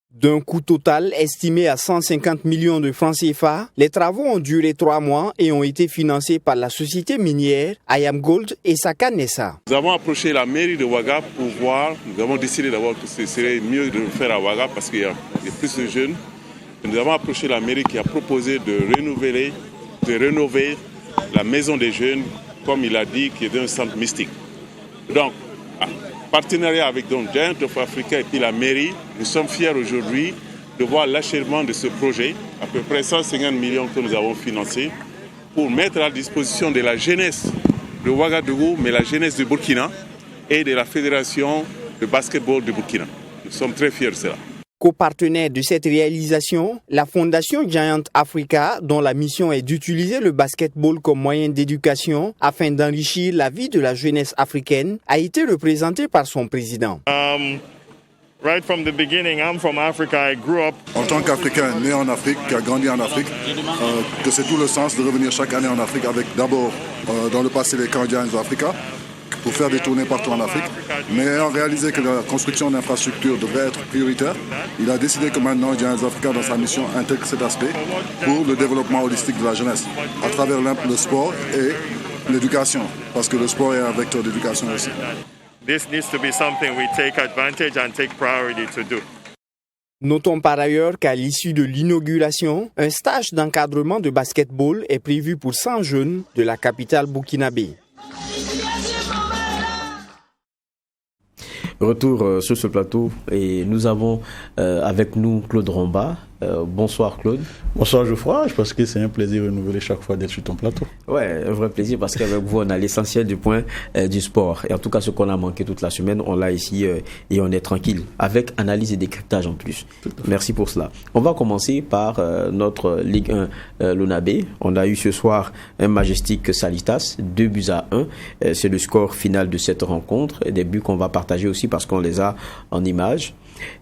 D'un coût total estimé à 150 millions de francs CFA, les travaux ont duré 3 mois et ont été financés par la société minière IAM Gold et Sakane SA. Nous avons approché la mairie de Ouaga pour voir, nous avons décidé d'abord que ce serait mieux de le faire à Ouaga parce qu'il y a plus de jeunes. Nous avons approché la mairie qui a proposé de renouveler de rénover la maison des jeunes, comme il a dit, qui est un centre mystique. Donc, en partenariat avec Giant of Africa et puis la mairie, nous sommes fiers aujourd'hui de voir l'achèvement de ce projet, à peu près 150 millions que nous avons financé, pour mettre à disposition de la jeunesse de Ouagadougou, mais la jeunesse de Burkina et de la Fédération de basketball de Burkina. Nous sommes très fiers de cela. Co-partenaire de cette réalisation, la Fondation Giant Africa, dont la mission est d'utiliser le basketball comme moyen d'éducation afin d'enrichir la vie de la jeunesse africaine, a été représentée par son président. Right from the beginning, I'm from Africa. I grew up. En tant qu'Africain né en Afrique, qui a grandi en Afrique, que c'est tout le sens de revenir chaque année en Afrique avec d'abord dans le passé les camps Giants Africa pour faire des tournées partout en Afrique. Mais ayant réalisé que la construction d'infrastructures devrait être prioritaire, il a décidé que maintenant Giants Africa dans sa mission intègre cet aspect pour le développement holistique de la jeunesse à travers le sport et l'éducation, parce que le sport est un vecteur d'éducation aussi. This needs to be something we take advantage and take priority to do. Notons par ailleurs qu'à l'issue de l'inauguration, un stage d'encadrement de basketball est prévu pour 100 jeunes de la capitale burkinabé. Retour sur ce plateau et nous avons avec nous Claude Romba. Bonsoir Claude. Bonsoir Geoffroy, je pense que c'est un plaisir renouvelé chaque fois d'être sur ton plateau. Ouais, un vrai plaisir parce qu'avec vous on a l'essentiel du point du sport. Et en tout cas ce qu'on a manqué toute la semaine, on l'a ici et on est tranquille avec analyse et décryptage en plus. Merci pour cela. On va commencer par notre Ligue 1 Lonabé. On a eu ce soir un Majestic Salitas, 2-1. C'est le score final de cette rencontre. Des buts qu'on va partager aussi parce qu'on les a en images.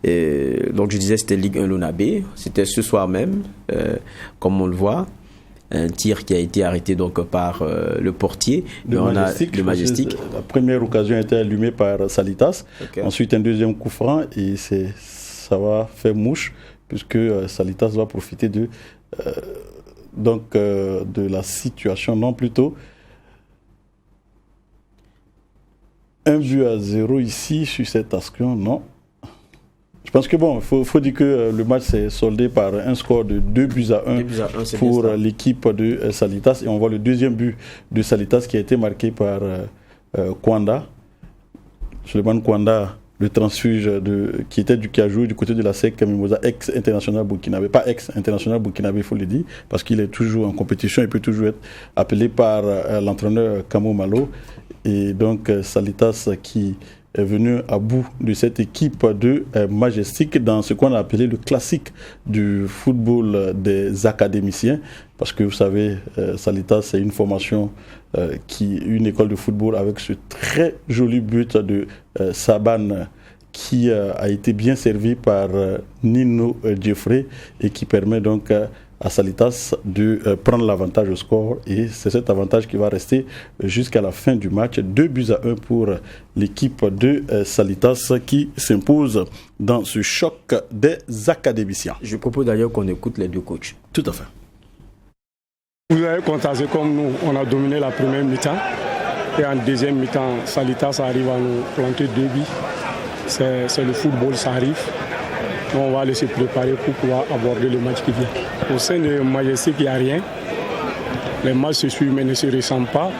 Donc je disais c'était Ligue 1 Lonabé, c'était ce soir même, comme on le voit, un tir qui a été arrêté donc par le portier. Le Majestic. La première occasion a été allumée par Salitas, ensuite un deuxième coup franc et ça va faire mouche puisque Salitas va profiter de la situation, non plutôt 1-0 ici sur cette action, non. Je pense que faut dire que le match s'est soldé par un score de 2-1 pour l'équipe de Salitas. Et on voit le deuxième but de Salitas qui a été marqué par Kwanda. Suleiman Kwanda, le transfuge qui a joué du côté de la SEC Mimosa, ex-international burkinabé. Pas ex-international burkinabé, il faut le dire, parce qu'il est toujours en compétition, il peut toujours être appelé par l'entraîneur Kamo Malo. Et donc Salitas qui est venu à bout de cette équipe de Majestic dans ce qu'on a appelé le classique du football des académiciens, parce que vous savez, Salitas c'est une formation une école de football avec ce très joli but de Saban qui a été bien servi par Nino Jeffrey et qui permet donc à Salitas de prendre l'avantage au score, et c'est cet avantage qui va rester jusqu'à la fin du match. 2-1 pour l'équipe de Salitas qui s'impose dans ce choc des académiciens. Je propose d'ailleurs qu'on écoute les deux coachs. Tout à fait. Vous avez constaté comme nous, on a dominé la première mi-temps et en deuxième mi-temps, Salitas arrive à nous planter 2 buts. C'est le football, ça arrive. On va laisser préparer pour pouvoir aborder le match qui vient. Au sein de Majestic, il n'y a rien. Les matchs se suivent mais ne se ressemblent pas.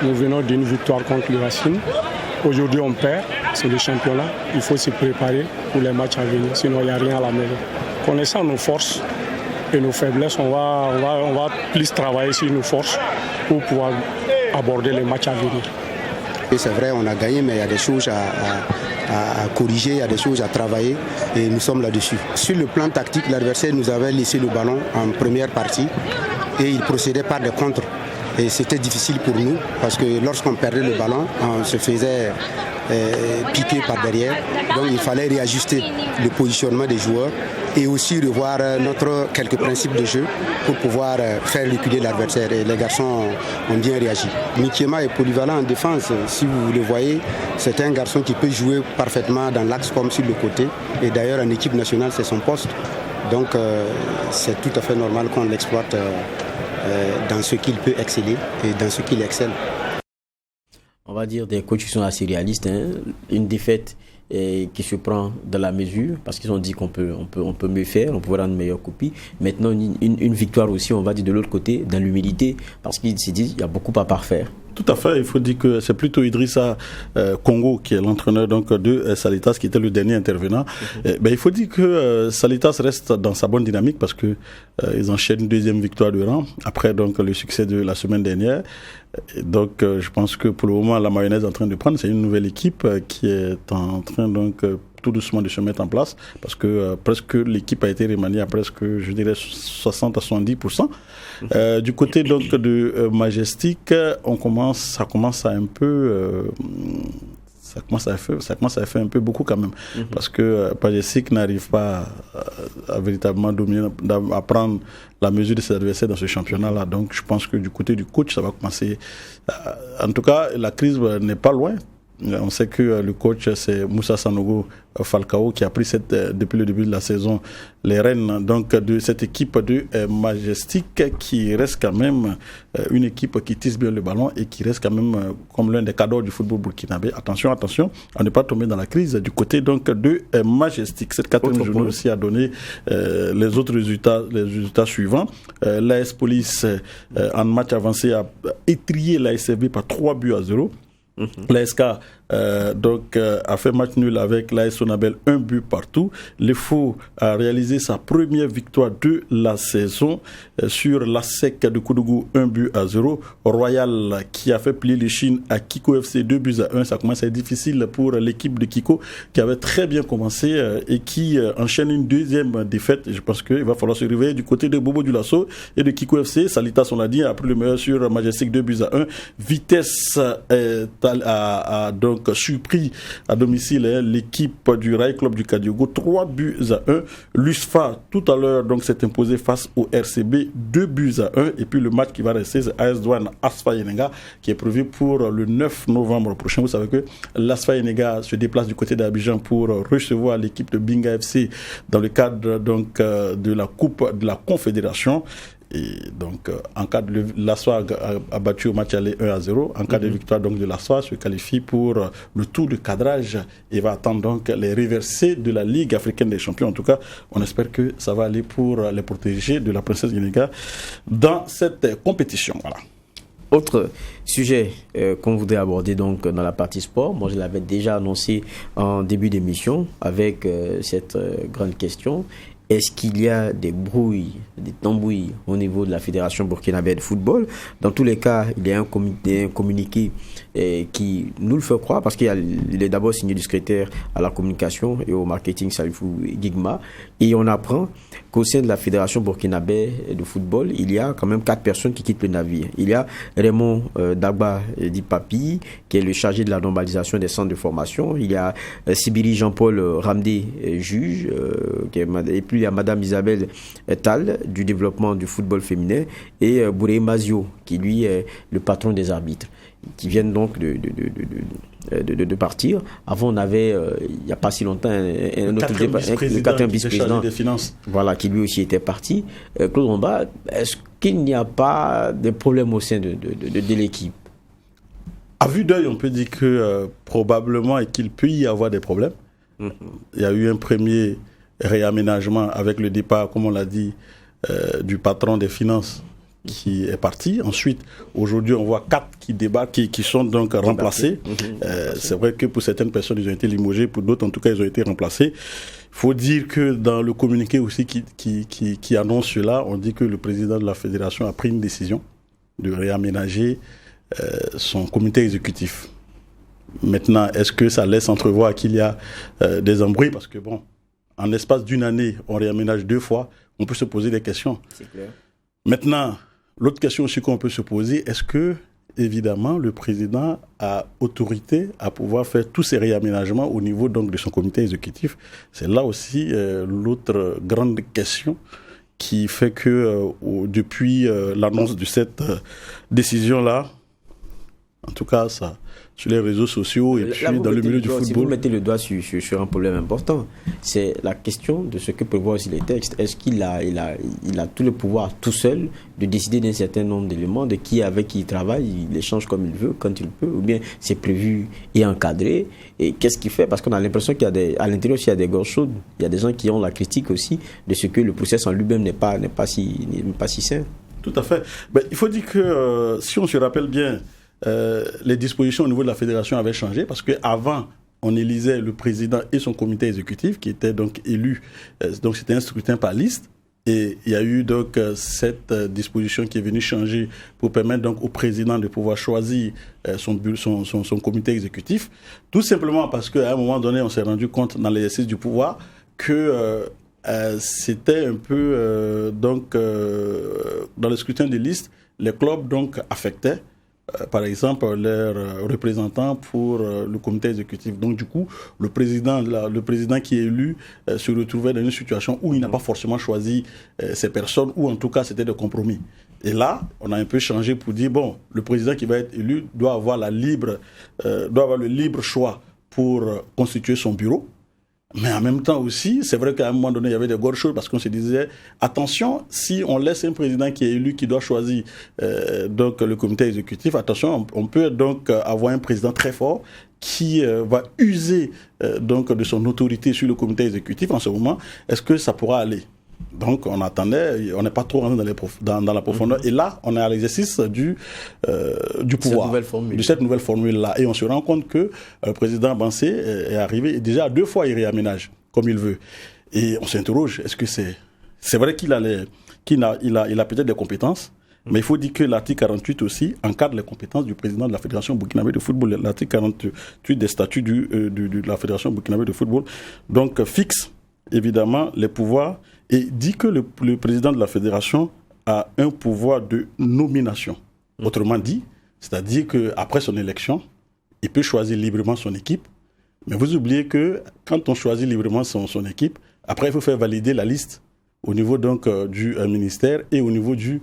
Nous venons d'une victoire contre le Racine. Aujourd'hui, on perd. C'est le championnat. Il faut se préparer pour les matchs à venir. Sinon, il n'y a rien à la maison. Connaissant nos forces et nos faiblesses, on va plus travailler sur nos forces pour pouvoir aborder les matchs à venir. Et c'est vrai, on a gagné, mais il y a des choses à corriger, il y a des choses à travailler et nous sommes là-dessus. Sur le plan tactique, l'adversaire nous avait laissé le ballon en première partie et il procédait par des contres. Et c'était difficile pour nous parce que lorsqu'on perdait le ballon, on se faisait piquer par derrière. Donc il fallait réajuster le positionnement des joueurs et aussi revoir quelques principes de jeu pour pouvoir faire reculer l'adversaire. Et les garçons ont bien réagi. Mikiema est polyvalent en défense. Si vous le voyez, c'est un garçon qui peut jouer parfaitement dans l'axe comme sur le côté. Et d'ailleurs, en équipe nationale, c'est son poste. Donc c'est tout à fait normal qu'on l'exploite dans ce qu'il peut exceller et dans ce qu'il excelle. On va dire des coachs qui sont assez réalistes. Une défaite et qui se prend dans la mesure, parce qu'ils ont dit qu'on peut mieux faire, on peut rendre une meilleure copie. Maintenant, une victoire aussi, on va dire de l'autre côté, dans l'humilité, parce qu'ils se disent qu'il y a beaucoup à parfaire. Tout à fait, il faut dire que c'est plutôt Idrissa Congo qui est l'entraîneur donc, de Salitas, qui était le dernier intervenant. Il faut dire que Salitas reste dans sa bonne dynamique parce que ils enchaînent une deuxième victoire de rang après donc, le succès de la semaine dernière. Et donc je pense que pour le moment la mayonnaise est en train de prendre, c'est une nouvelle équipe qui est en train donc tout doucement de se mettre en place parce que presque l'équipe a été remaniée à presque je dirais 60 à 70%. Du côté donc de Majestic, ça commence à un peu ça commence à faire un peu beaucoup quand même parce que Majestic n'arrive pas à véritablement dominer, à prendre la mesure de ses adversaires dans ce championnat-là. Donc je pense que du côté du coach, ça va commencer. En tout cas, la crise n'est pas loin. On sait que le coach, c'est Moussa Sanogo Falcao qui a pris depuis le début de la saison les rênes donc, de cette équipe de Majestic qui reste quand même une équipe qui tisse bien le ballon et qui reste quand même comme l'un des cadors du football burkinabé. Attention, à ne pas tomber dans la crise du côté donc, de Majestic. Cette quatrième journée aussi a donné les autres résultats suivants. L'AS Police en match avancé a étrié l'ASFB par 3-0. L'ASK a fait match nul avec l'AS Sonabel, 1 but partout. L'EFO a réalisé sa première victoire de la saison sur l'ASEC de Koudougou, 1-0. Royal qui a fait plier les Chines à Kiko FC, 2-1. Ça commence à être difficile pour l'équipe de Kiko qui avait très bien commencé et qui enchaîne une deuxième défaite. Je pense qu'il va falloir se réveiller du côté de Bobo Dioulasso et de Kiko FC. Salitas, on l'a dit, a pris le meilleur sur Majestic, 2-1. Vitesse a donc surpris à domicile l'équipe du Rail Club du Kadiogo, 3-1. L'USFA tout à l'heure donc s'est imposé face au RCB, 2-1. Et puis le match qui va rester, c'est AS Douane Asfa Yenega qui est prévu pour le 9 novembre prochain. Vous savez que l'Asfa Yenega se déplace du côté d'Abidjan pour recevoir l'équipe de Binga FC dans le cadre donc de la Coupe de la Confédération. Et donc, en cas de l'ASFA a battu au match aller 1-0. En cas de victoire donc de l'ASFA, se qualifie pour le tour de cadrage et va attendre donc les reversés de la Ligue africaine des champions. En tout cas, on espère que ça va aller pour les protéger de la princesse Yenega dans cette compétition. Voilà. Autre sujet qu'on voudrait aborder donc dans la partie sport, moi je l'avais déjà annoncé en début d'émission avec cette grande question. Est-ce qu'il y a des brouilles, des tambouilles au niveau de la Fédération burkinabé de football? Dans tous les cas, il y a un communiqué qui nous le fait croire, parce qu'il est d'abord signé du secrétaire à la communication et au marketing, Salifou Gigma, et on apprend qu'au sein de la Fédération burkinabé de football, il y a quand même 4 personnes qui quittent le navire. Il y a Raymond Dagba Dipapi, qui est le chargé de la normalisation des centres de formation. Il y a Sibiri Jean-Paul Ramdé, juge, et puis il y a Madame Isabelle Tal du développement du football féminin et Bouré Mazio qui lui est le patron des arbitres qui viennent donc de partir. Avant on avait il n'y a pas si longtemps un autre le quatrième vice-président des finances. Voilà, qui lui aussi était parti. Claude Romba, est-ce qu'il n'y a pas de problème au sein de l'équipe? À vue d'œil, on peut dire que probablement et qu'il peut y avoir des problèmes. Il y a eu un premier réaménagement avec le départ, comme on l'a dit, du patron des finances qui est parti. Ensuite, aujourd'hui, on voit 4 qui débarquent, qui sont donc remplacés. C'est vrai que pour certaines personnes, ils ont été limogés, pour d'autres, en tout cas, ils ont été remplacés. Il faut dire que dans le communiqué aussi qui annonce cela, on dit que le président de la fédération a pris une décision de réaménager son comité exécutif. Maintenant, est-ce que ça laisse entrevoir qu'il y a des embrouilles? Parce que bon, en l'espace d'une année, on réaménage 2 fois, on peut se poser des questions. C'est clair. Maintenant, l'autre question aussi qu'on peut se poser, est-ce que, évidemment, le président a autorité à pouvoir faire tous ces réaménagements au niveau donc, de son comité exécutif? C'est là aussi l'autre grande question qui fait que depuis l'annonce de cette décision-là, en tout cas, ça sur les réseaux sociaux et puis dans le milieu du football. Si vous mettez le doigt sur un problème important, c'est la question de ce que prévoient aussi les textes. Est-ce qu'il a tout le pouvoir tout seul de décider d'un certain nombre d'éléments, de qui avec qui il travaille, il échange comme il veut, quand il peut, ou bien c'est prévu et encadré? Et qu'est-ce qu'il fait? Parce qu'on a l'impression qu'à l'intérieur aussi il y a des gorges chaudes, il y a des gens qui ont la critique aussi de ce que le processus en lui-même n'est pas si sain. Tout à fait. Ben, il faut dire que si on se rappelle bien, les dispositions au niveau de la fédération avaient changé parce qu'avant, on élisait le président et son comité exécutif qui était donc élu. Donc c'était un scrutin par liste. Et il y a eu donc cette disposition qui est venue changer pour permettre donc au président de pouvoir choisir son comité exécutif. Tout simplement parce qu'à un moment donné, on s'est rendu compte dans l'exercice du pouvoir que c'était un peu dans le scrutin des listes, les clubs donc affectaient par exemple leurs représentants pour le comité exécutif. Donc du coup, le président qui est élu se retrouvait dans une situation où il n'a pas forcément choisi ces personnes, ou en tout cas c'était des compromis. Et là, on a un peu changé pour dire, bon, le président qui va être élu doit avoir le libre choix pour constituer son bureau. Mais en même temps aussi, c'est vrai qu'à un moment donné, il y avait des gorges chaudes parce qu'on se disait, attention, si on laisse un président qui est élu, qui doit choisir donc le comité exécutif, attention, on peut donc avoir un président très fort qui va user donc de son autorité sur le comité exécutif. En ce moment, est-ce que ça pourra aller? Donc on attendait, on n'est pas trop rentré dans la profondeur. Et là, on est à l'exercice du pouvoir, de cette nouvelle formule-là. Et on se rend compte que le président Bansé est arrivé, et déjà 2 fois il réaménage comme il veut. Et on s'interroge, est-ce que c'est vrai qu'il a peut-être des compétences, mais il faut dire que l'article 48 aussi encadre les compétences du président de la Fédération burkinabé de football. L'article 48 des statuts de la Fédération burkinabé de football donc fixe évidemment les pouvoirs et dit que le président de la fédération a un pouvoir de nomination. Autrement dit, c'est-à-dire qu'après son élection, il peut choisir librement son équipe. Mais vous oubliez que quand on choisit librement son équipe, après il faut faire valider la liste au niveau donc du ministère et au niveau du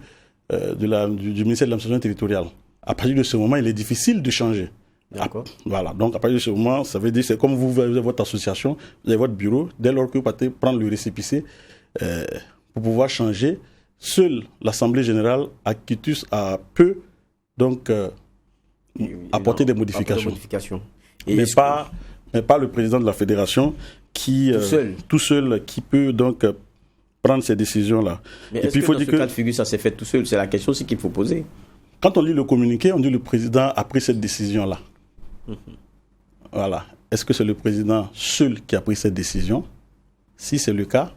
ministère de l'administration territoriale. À partir de ce moment, il est difficile de changer. D'accord. Voilà, donc à partir de ce moment, ça veut dire c'est comme vous avez votre association, vous avez votre bureau, dès lors que vous partez prendre le récépissé pour pouvoir changer, seule l'Assemblée générale acquitus peut donc apporter des modifications. Mais pas le président de la fédération qui tout seul qui peut donc prendre ces décisions-là. Mais est-ce que dans ce cas de figure, ça s'est fait tout seul? C'est la question aussi qu'il faut poser. Quand on lit le communiqué, on dit le président a pris cette décision-là. Voilà. Est-ce que c'est le président seul qui a pris cette décision? Si c'est le cas,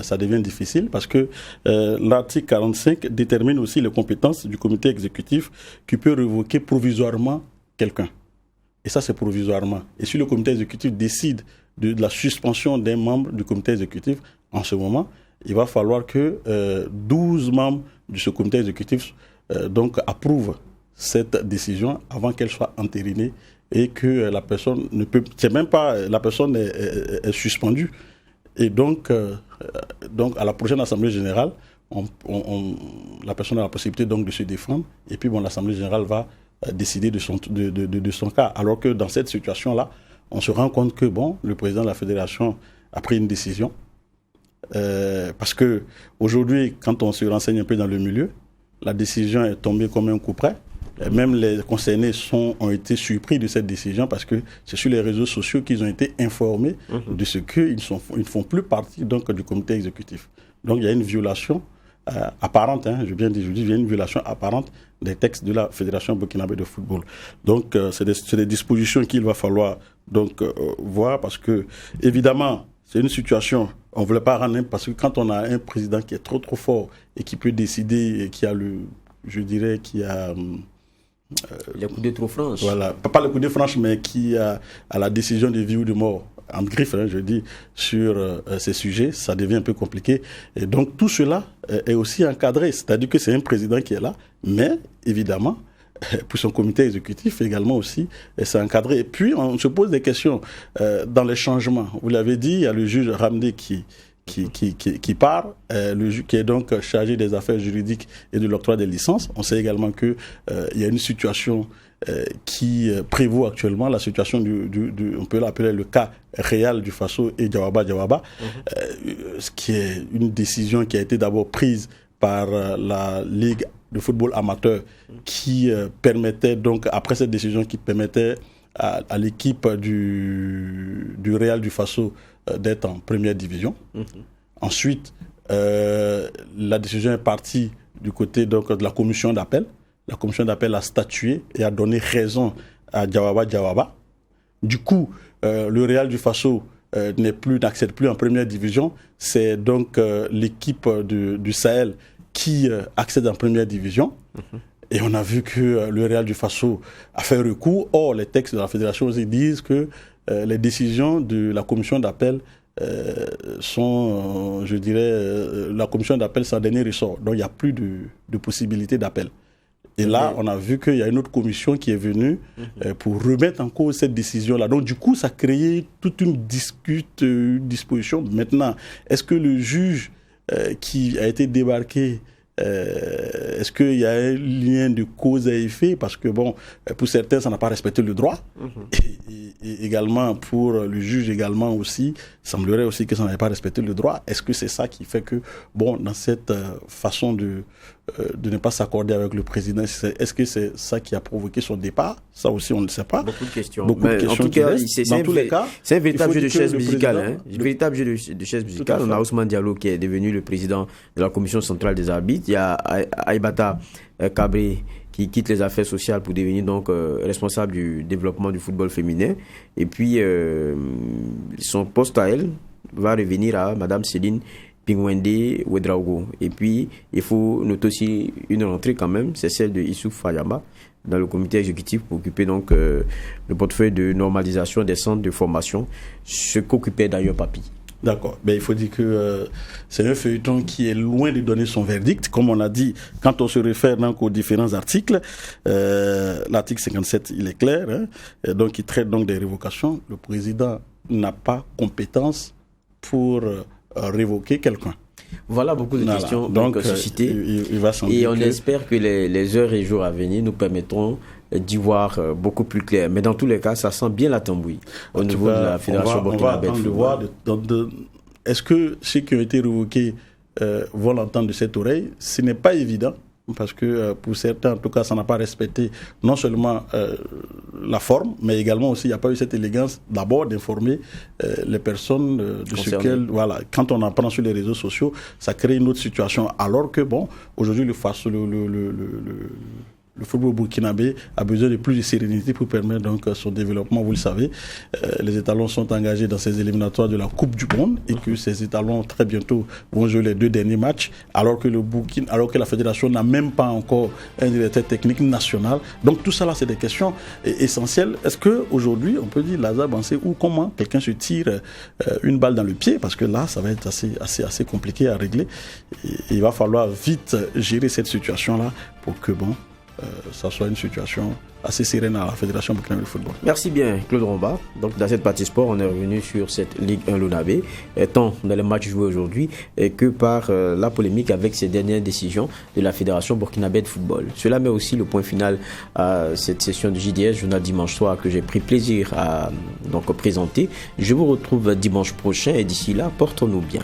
ça devient difficile parce que l'article 45 détermine aussi les compétences du comité exécutif qui peut révoquer provisoirement quelqu'un. Et ça, c'est provisoirement. Et si le comité exécutif décide de la suspension d'un membre du comité exécutif, en ce moment, il va falloir que 12 membres de ce comité exécutif donc approuvent cette décision avant qu'elle soit entérinée et que la personne ne peut... C'est même pas... La personne est suspendue. Et donc à la prochaine Assemblée générale, la personne a la possibilité donc de se défendre. Et puis l'Assemblée générale va décider de son cas. Alors que dans cette situation-là, on se rend compte que le président de la fédération a pris une décision. Parce que aujourd'hui, quand on se renseigne un peu dans le milieu, la décision est tombée comme un coup près. Même les concernés ont été surpris de cette décision parce que c'est sur les réseaux sociaux qu'ils ont été informés de ce qu'ils ne font plus partie donc, du comité exécutif. Donc il y a une violation apparente, je viens de dire, il y a une violation apparente des textes de la Fédération burkinabé de football. Donc c'est des dispositions qu'il va falloir donc, voir parce que, évidemment, c'est une situation, on ne voulait pas rendre, parce que quand on a un président qui est trop fort et qui peut décider, et qui a les coups de trop franches. Voilà, pas les coups de franche, mais qui a la décision de vie ou de mort en griffe, je dis, sur ces sujets, ça devient un peu compliqué. Et donc tout cela est aussi encadré, c'est-à-dire que c'est un président qui est là, mais évidemment, pour son comité exécutif également aussi, c'est encadré. Et puis on se pose des questions dans les changements. Vous l'avez dit, il y a le juge Ramdé qui qui part, qui est donc chargé des affaires juridiques et de l'octroi des licences. On sait également qu'il y a une situation qui prévaut actuellement, la situation on peut l'appeler le cas réel du Faso et Diawaba, ce qui est une décision qui a été d'abord prise par la Ligue de football amateur qui permettait donc, après cette décision qui permettait à l'équipe du Real du Faso d'être en première division. Ensuite, la décision est partie du côté donc, de la commission d'appel. La commission d'appel a statué et a donné raison à Diawaba. Du coup, le Real du Faso n'accède plus en première division. C'est donc l'équipe du Sahel qui accède en première division. Et on a vu que le Real du Faso a fait recours. Or, les textes de la fédération aussi disent que les décisions de la commission d'appel sont, je dirais, la commission d'appel, c'est un dernier ressort. Donc, il n'y a plus de possibilité d'appel. Et là, on a vu qu'il y a une autre commission qui est venue pour remettre en cause cette décision-là. Donc, du coup, ça a créé toute une disposition. Maintenant, est-ce que le juge qui a été débarqué, est-ce qu'il y a un lien de cause à effet? Parce que, bon, pour certains, ça n'a pas respecté le droit. Et également, pour le juge également aussi, il semblerait aussi que ça n'avait pas respecté le droit. Est-ce que c'est ça qui fait que, bon, dans cette façon de ne pas s'accorder avec le président, est-ce que c'est ça qui a provoqué son départ? Ça aussi, on ne sait pas. Beaucoup de questions. En tout cas, dans tous les cas, c'est un véritable jeu de chaise musicale. Un véritable jeu de chaise musicale. On a Ousmane Diallo qui est devenu le président de la commission centrale des arbitres. Il y a Aïbata Kabré qui quitte les affaires sociales pour devenir donc responsable du développement du football féminin. Et puis, son poste à elle va revenir à Madame Céline Pingwende Ouedraogo. Et puis, il faut noter aussi une rentrée quand même, c'est celle de Issouf Fayamba dans le comité exécutif pour occuper donc le portefeuille de normalisation des centres de formation, ce qu'occupait d'ailleurs Papi. D'accord. Mais il faut dire que c'est un feuilleton qui est loin de donner son verdict. Comme on a dit, quand on se réfère donc aux différents articles, l'article 57, il est clair, hein, donc il traite donc des révocations. Le président n'a pas compétence pour révoquer quelqu'un. Voilà beaucoup de questions donc suscitées. Il va et on espère que les heures et jours à venir nous permettront d'y voir beaucoup plus clair. Mais dans tous les cas, ça sent bien la tambouille au niveau de la Fédération burkinabé. Est-ce que ceux qui ont été révoqués vont l'entendre de cette oreille? Ce n'est pas évident. Parce que pour certains, en tout cas, ça n'a pas respecté non seulement la forme, mais également aussi, il n'y a pas eu cette élégance d'abord d'informer les personnes de ce qu'elles... Voilà, quand on apprend sur les réseaux sociaux, ça crée une autre situation. Alors que, bon, aujourd'hui, le football burkinabé a besoin de plus de sérénité pour permettre donc son développement. Vous le savez, les étalons sont engagés dans ces éliminatoires de la Coupe du Monde et que ces étalons très bientôt vont jouer les 2 derniers matchs, alors que la fédération n'a même pas encore un directeur technique national. Donc tout ça là, c'est des questions essentielles. Est-ce que aujourd'hui, on peut dire Lazare Bansé ou comment quelqu'un se tire une balle dans le pied? Parce que là, ça va être assez compliqué à régler. Et il va falloir vite gérer cette situation là pour que ça soit une situation assez sereine à la Fédération burkinabé de football. Merci bien Claude Romba. Donc dans cette partie sport, on est revenu sur cette Ligue 1 Lunabé, tant dans les matchs joués aujourd'hui que par la polémique avec ces dernières décisions de la Fédération burkinabé de football. Cela met aussi le point final à cette session de JDS, journal dimanche soir, que j'ai pris plaisir à présenter. Je vous retrouve dimanche prochain et d'ici là, portons-nous bien.